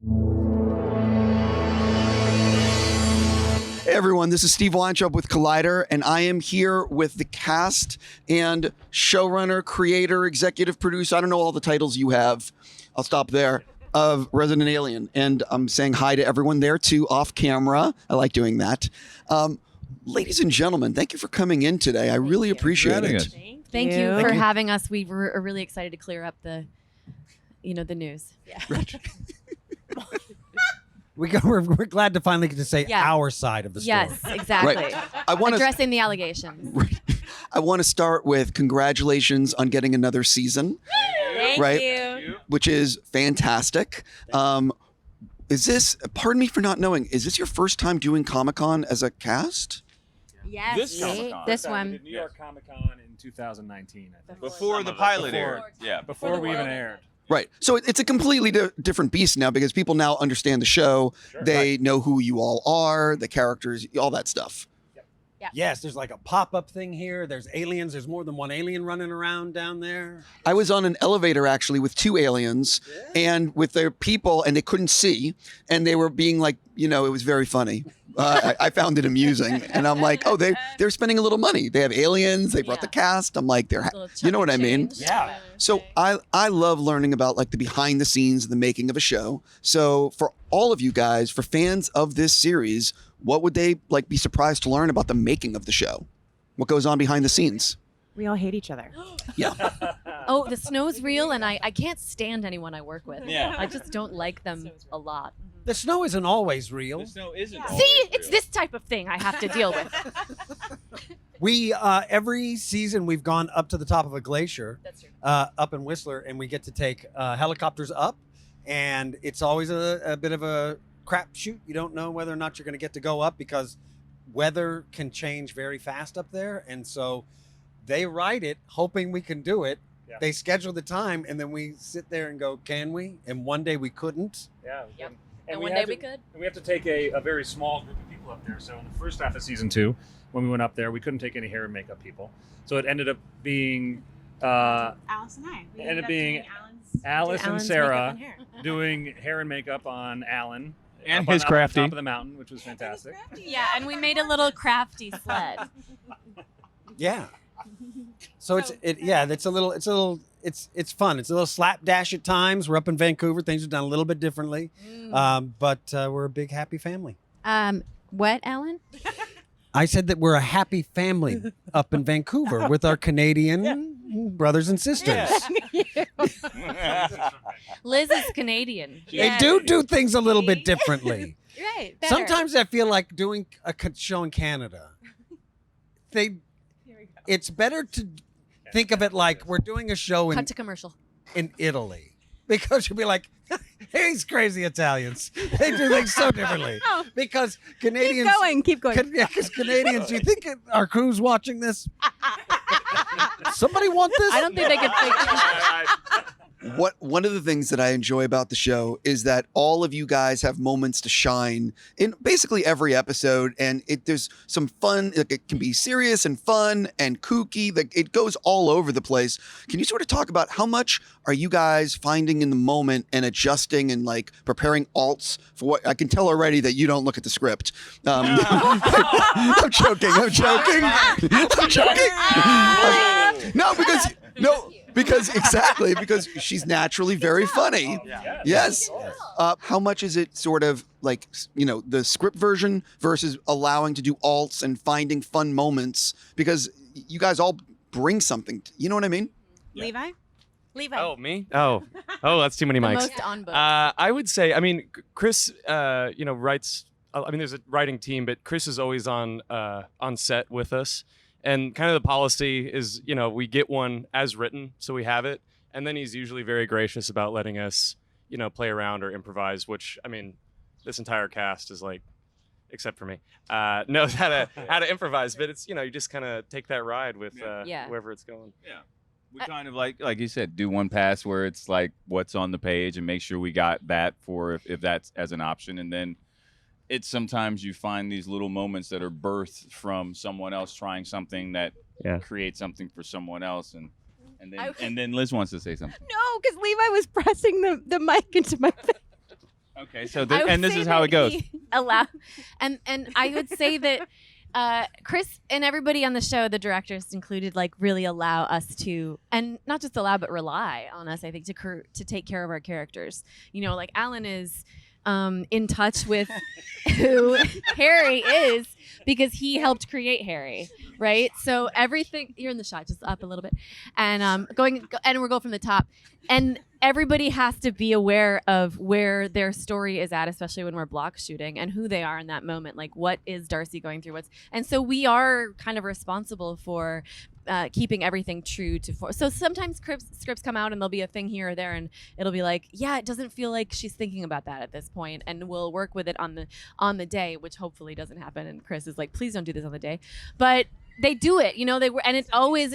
Hey everyone, this is Steve Weintraub with Collider, and I am here with the cast and showrunner, creator, executive producer, I don't know all the titles you have, I'll stop there, of Resident Alien. And I'm saying hi to everyone there too, off camera. I like doing that. Ladies and gentlemen, thank you for coming in today. I really appreciate it. Thank you for having us. We were really excited to clear up the news. Yeah. Right. We're glad to finally get to say our side of the story. Yes, exactly. Right. I want addressing the allegations. Right. I want to start with congratulations on getting another season. Thank you. Which is fantastic. Is this, pardon me for not knowing, is this your first time doing Comic-Con as a cast? Yes. This Comic-Con. This one. New York Comic-Con in 2019, I think. Before the pilot aired. Yeah. Before we even aired. Right. So it's a completely different beast now because people now understand the show. Sure. They know who you all are, the characters, all that stuff. Yeah. Yes, there's like a pop-up thing here. There's aliens. There's more than one alien running around down there. I was on an elevator actually with two aliens and with their people, and they couldn't see, and they were being like, it was very funny. I found it amusing, and I'm like, oh, they're spending a little money. They have aliens. They brought the cast. I'm like, you know what I mean? Yeah. So I love learning about like the behind the scenes, the making of a show. So for all of you guys, for fans of this series, what would they like be surprised to learn about the making of the show? What goes on behind the scenes? We all hate each other. Yeah. Oh, the snow's real, and I can't stand anyone I work with. Yeah. I just don't like them a lot. The snow isn't always real. The snow isn't. See, always it's real. this type of thing I have to deal with. We every season we've gone up to the top of a glacier, That's true. up in Whistler, and we get to take helicopters up, and it's always a bit of a crapshoot. You don't know whether or not you're going to get to go up because weather can change very fast up there, and so they write it hoping we can do it. Yeah. They schedule the time, and then we sit there and go, "Can we?" And one day we couldn't. Yeah. Yep. And one day we could. And we have to take a very small group of people up there. So in the first half of season 2, when we went up there, we couldn't take any hair and makeup people. So it ended up being Alice and I. We ended up being doing Alice and Alan's Sarah makeup and hair. doing hair and makeup on Alan. And up his on crafty. top of the mountain, which was fantastic. Yeah, and we made a little crafty sled. Yeah. So it's fun. It's a little slapdash at times. We're up in Vancouver. Things are done a little bit differently, but we're a big happy family. What, Alan? I said that we're a happy family up in Vancouver with our Canadian brothers and sisters. Liz is Canadian. They do things a little bit differently. Right. Better. Sometimes I feel like doing a show in Canada. It's better to think of it like we're doing a show Cut to commercial. in Italy. Because you'll be like, hey, these crazy Italians. They do things so differently. Because Canadians... Keep going. Because Canadians, do you think our crew's watching this? Somebody want this? I don't think they could figure One of the things that I enjoy about the show is that all of you guys have moments to shine in basically every episode, and there's some fun. Like, it can be serious and fun and kooky. Like, it goes all over the place. Can you sort of talk about how much are you guys finding in the moment and adjusting and like preparing alts for what I can tell already that you don't look at the script. I'm joking. Because she's naturally very funny. Yes. How much is it sort of like, the script version versus allowing to do alts and finding fun moments? Because you guys all bring something. You know what I mean? Levi? Oh, me? Oh, that's too many mics. most on book. I would say, Chris, writes. There's a writing team, but Chris is always on set with us. And kind of the policy is, we get one as written, so we have it. And then he's usually very gracious about letting us, play around or improvise, which, this entire cast is like, except for me, knows how to improvise. But it's, you just kind of take that ride with wherever it's going. Yeah. We kind of like you said, do one pass where it's like what's on the page and make sure we got that for if that's as an option. And then it's sometimes you find these little moments that are birthed from someone else trying something that creates something for someone else. And then Liz wants to say something. No, because Levi was pressing the mic into my face. Okay. Okay, so I would this say is how that it goes. he and I would say that Chris and everybody on the show, the directors included, like really allow us to, and not just allow but rely on us, I think, to take care of our characters. You know, like Alan is in touch with who Harry is because he helped create Harry, right? So everything, you're in the shot, just up a little bit, and we'll go from the top, and everybody has to be aware of where their story is at, especially when we're block shooting, and who they are in that moment. Like, what is Darcy going through? And so we are kind of responsible for keeping everything true to form. So sometimes scripts come out and there'll be a thing here or there, and it'll be like, yeah, it doesn't feel like she's thinking about that at this point, and we'll work with it on the day, which hopefully doesn't happen. And Chris is like, please don't do this on the day, but they do it, you know. And it's always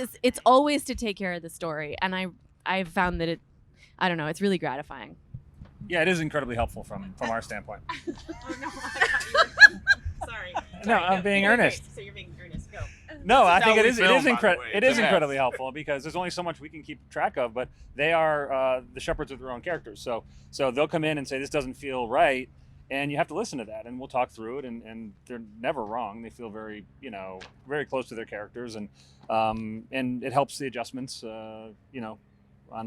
to take care of the story, and I've found that I don't know, it's really gratifying. Yeah, it is incredibly helpful from our standpoint. Oh no! Sorry. No, I'm being earnest. So you're being earnest. Go. No, I think how it we is film, by the way. it It's is a mess. incredibly helpful because there's only so much we can keep track of, but they are the shepherds of their own characters. So they'll come in and say this doesn't feel right, and you have to listen to that, and we'll talk through it, and they're never wrong. They feel very, very close to their characters, and it helps the adjustments, on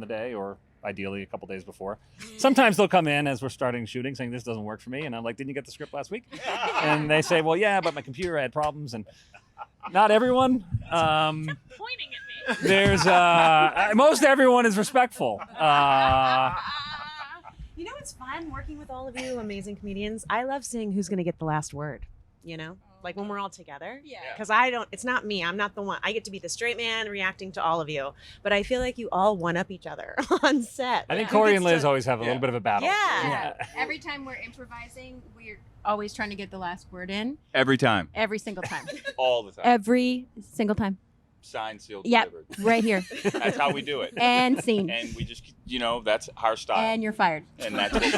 the day, or ideally a couple days before. Sometimes they'll come in as we're starting shooting saying this doesn't work for me, and I'm like, didn't you get the script last week? And they say, well, yeah, but my computer had problems. And not everyone. Pointing at me. There's most everyone is respectful. You know, it's fun working with all of you amazing comedians. I love seeing who's going to get the last word, you know? Like when we're all together. Yeah. Because it's not me. I'm not the one. I get to be the straight man reacting to all of you. But I feel like you all one up each other on set. I think Who Corey gets and Liz to- always have a little bit of a battle. Yeah. Every time we're improvising, we're always trying to get the last word in. Every time. Every single time. All the time. Every single time. Signed, sealed, Yep. delivered. Right here. That's how we do it. And scene. And we just, that's our style. And you're fired. And that's what we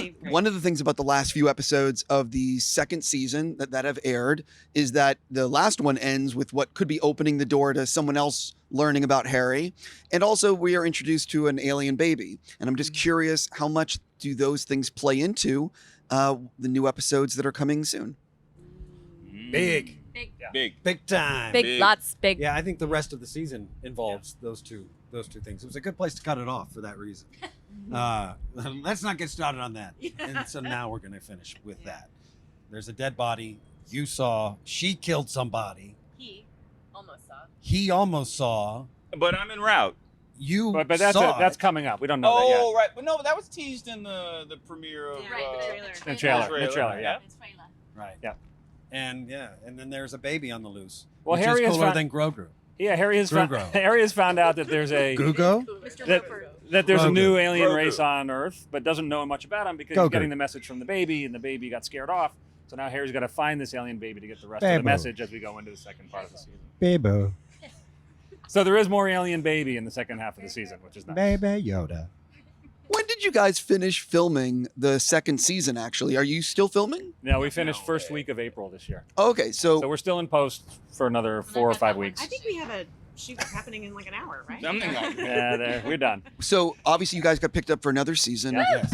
do. One of the things about the last few episodes of the second season that have aired is that the last one ends with what could be opening the door to someone else learning about Harry. And also we are introduced to an alien baby. And I'm just curious, how much do those things play into the new episodes that are coming soon? Big time. Big, lots, big. Yeah, I think the rest of the season involves those two things. It was a good place to cut it off for that reason. Let's not get started on that. And so now we're going to finish with that. There's a dead body. You saw. She killed somebody. He almost saw. He almost saw. But I'm en route. You But saw that's it. coming up. We don't know that yet. Oh, right. But no, that was teased in the premiere of The trailer, yeah. Right. Yeah. And then there's a baby on the loose. Well, which Harry is has cooler found- than Grogu. Yeah, Harry has found out that there's a Gugo? that there's a Grogu. new alien Grogu. race on Earth, but doesn't know much about him because Grogu. he's getting the message from the baby, and the baby got scared off. So now Harry's got to find this alien baby to get the rest of the Baby. message as we go into the second part of the season. Baby. So there is more alien baby in the second half of the season, which is nice. Baby Yoda. When did you guys finish filming the second season, actually? Are you still filming? No, we finished first week of April this year. Okay, So we're still in post for another 4 or 5 weeks. I think we have a shoot happening in like an hour, right? Something like that. Yeah, we're done. So obviously you guys got picked up for another season. Yeah. Yes.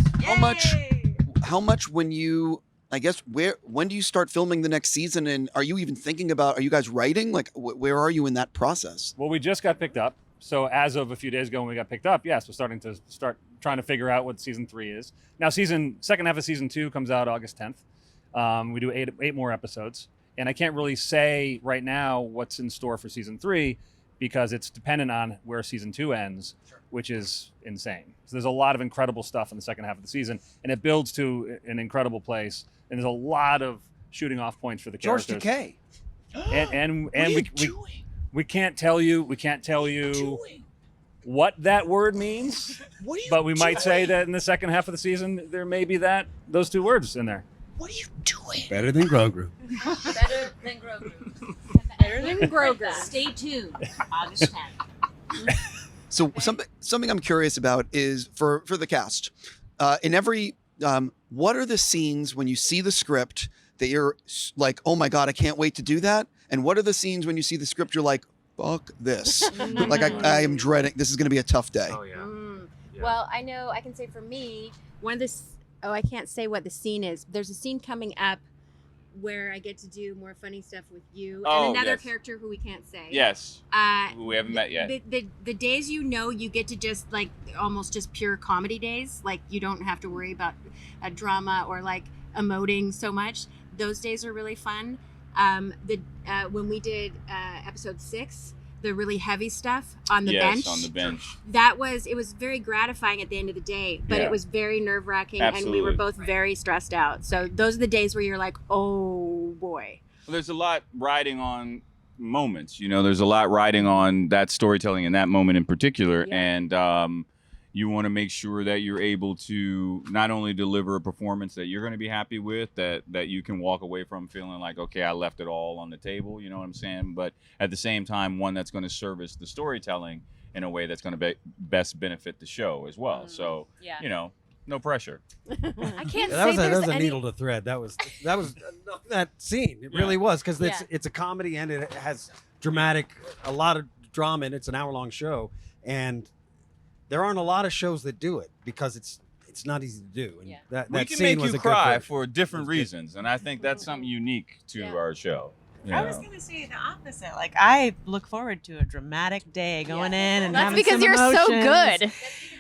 How much when you, I guess, when do you start filming the next season? And are you even thinking about, are you guys writing? Like, where are you in that process? Well, we just got picked up. So as of a few days ago when we got picked up, yes, we're starting to trying to figure out what season 3 is. Now, second half of season 2 comes out August 10th. We do eight more episodes. And I can't really say right now what's in store for season 3 because it's dependent on where season 2 ends, which is insane. So there's a lot of incredible stuff in the second half of the season, and it builds to an incredible place. And there's a lot of shooting off points for the George characters. Takei. And we can't tell you what that word means, but we might say that in the second half of the season there may be those 2 words in there. What are you doing? Better than Grogu. Better than Grogu. Better than Grogu. Stay tuned. August 10th. So something I'm curious about is for the cast. In every, what are the scenes when you see the script that you're like, oh my God, I can't wait to do that? And what are the scenes when you see the script you're like, fuck this? Like I am dreading, this is going to be a tough day. Oh yeah. Well, I know I can say for me, I can't say what the scene is. There's a scene coming up where I get to do more funny stuff with you and another character who we can't say. Yes. Who we haven't met yet. The days you get to just like almost just pure comedy days. Like you don't have to worry about a drama or like emoting so much. Those days are really fun. When we did episode 6, the really heavy stuff on the bench. Yes, on the bench. It was very gratifying at the end of the day, but it was very nerve-wracking, and we were both very stressed out. So those are the days where you're like, oh boy. Well, there's a lot riding on moments. There's a lot riding on that storytelling in that moment in particular, and you want to make sure that you're able to not only deliver a performance that you're going to be happy with, that you can walk away from feeling like, okay, I left it all on the table, you know what I'm saying? But at the same time, one that's going to service the storytelling in a way that's going to best benefit the show as well. So, no pressure. I can't that say was a needle to thread. That was that scene. It really was, because it's a comedy and it has a lot of drama, and it's an hour-long show. And there aren't a lot of shows that do it because it's not easy to do. And that we can scene make was you a good cry version. for different reasons, and I think that's something unique to our show. I was going to say the opposite. Like, I look forward to a dramatic day going in and That's having because some you're so emotions. good.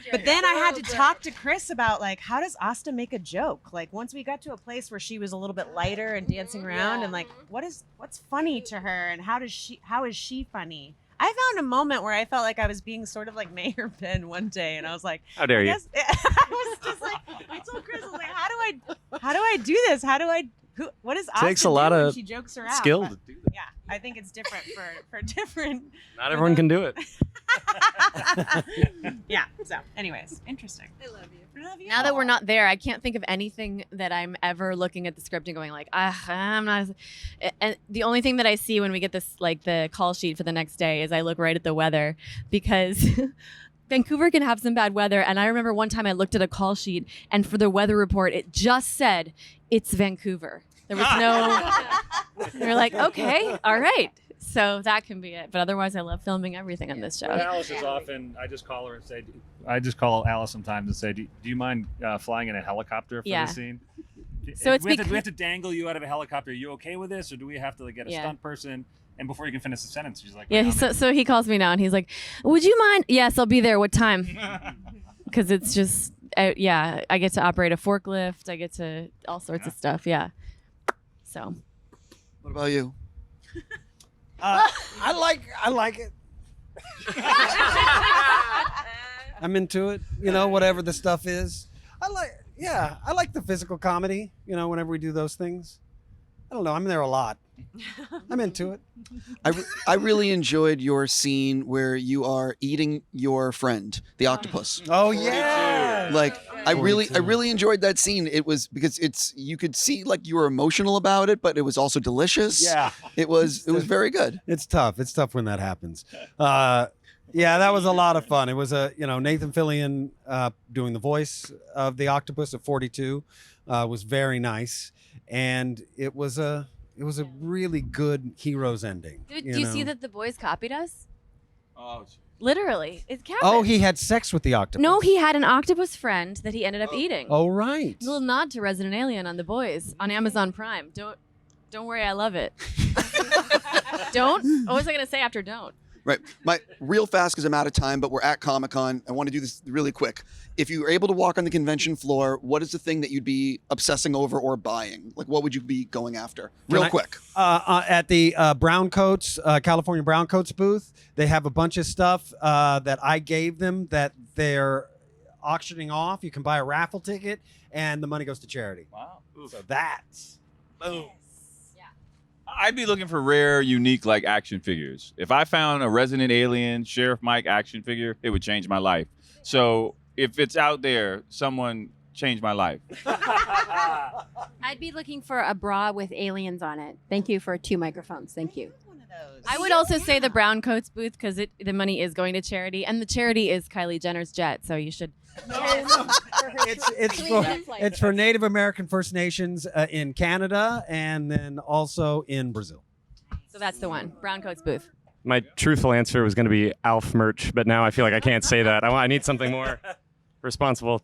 But then I had to talk to Chris about, like, how does Asta make a joke? Like, once we got to a place where she was a little bit lighter and dancing around, and like, what's funny to her, and how is she funny? I found a moment where I felt like I was being sort of like Mayor Ben one day, and I was like, How dare you? I was just like, I told Chris, I was like, how do I do this? What does Asta Takes a lot do when of she jokes around? skill But, to do that. yeah, I think it's different for different. Not everyone can do it. Yeah. So, anyways, interesting. I love you. I love you. Now that we're not there, I can't think of anything that I'm ever looking at the script and going like, I'm not. And the only thing that I see when we get this, like the call sheet for the next day, is I look right at the weather, because Vancouver can have some bad weather. And I remember one time I looked at a call sheet, and for the weather report, it just said, it's Vancouver. There was no, they're like, okay, all right. So that can be it. But otherwise, I love filming everything on this show. But Alice is often, I just call her and say, I just call Alice sometimes and say, do you mind flying in a helicopter for the scene? So it's we have to dangle you out of a helicopter. Are you okay with this? Or do we have to get a stunt person? And before you can finish the sentence, she's like, yeah. So he calls me now and he's like, would you mind? Yes, I'll be there. What time? Because it's just, I get to operate a forklift. I get to all sorts of stuff. Yeah. So. What about you? I like it. I'm into it, whatever the stuff is. I like the physical comedy, whenever we do those things. I don't know, I'm there a lot. I'm into it. I really enjoyed your scene where you are eating your friend, the octopus. Oh yeah. Like I really enjoyed that scene. It was because you could see like you were emotional about it, but it was also delicious. Yeah. It was very good. It's tough. It's tough when that happens. That was a lot of fun. It was Nathan Fillion doing the voice of the octopus at 42 was very nice, and it was a really good hero's ending. Do you see that the boys copied us? Oh, literally, it's capped. Oh, he had sex with the octopus. No, he had an octopus friend that he ended up eating. Oh, right. A little nod to Resident Alien on The Boys on Amazon Prime. Don't worry, I love it. Don't? What was I gonna say after don't? Right. Real fast because I'm out of time, but we're at Comic-Con. I want to do this really quick. If you were able to walk on the convention floor, what is the thing that you'd be obsessing over or buying? Like, what would you be going after? Quick. At the California Brown Coats booth, they have a bunch of stuff that I gave them that they're auctioning off. You can buy a raffle ticket, and the money goes to charity. Wow. So that's boom. I'd be looking for rare, unique, action figures. If I found a Resident Alien Sheriff Mike action figure, it would change my life. So if it's out there, someone change my life. I'd be looking for a bra with aliens on it. Thank you for 2 microphones. Thank you. I would also say the Brown Coats booth because the money is going to charity, and the charity is Kylie Jenner's jet. So you should. It's for Native American First Nations in Canada and then also in Brazil. So that's the one, Brown Coats booth. My truthful answer was going to be Alf merch, but now I feel like I can't say that. I need something more. responsible.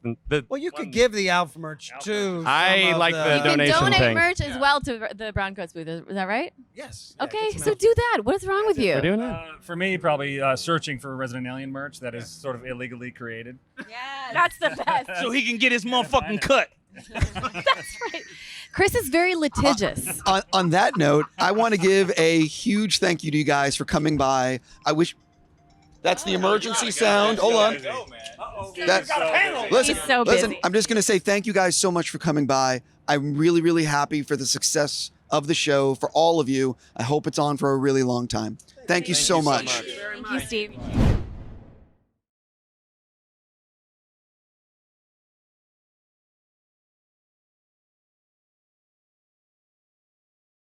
Well, you could give the Alf merch to. I some of like the You can donation donate thing. merch as well to the Brown Coats booth. Is that right? Yes. Okay, so do that. What is wrong with you? We're doing it. For me, probably searching for Resident Alien merch that is sort of illegally created. Yes. That's the best. So he can get his motherfucking cut. That's right. Chris is very litigious. On that note, I want to give a huge thank you to you guys for coming by. I wish that's the emergency sound. Hold on. Listen, He's so listen. busy. I'm just going to say thank you guys so much for coming by. I'm really, really happy for the success of the show for all of you. I hope it's on for a really long time. Thank you so much. Thank you, Steve.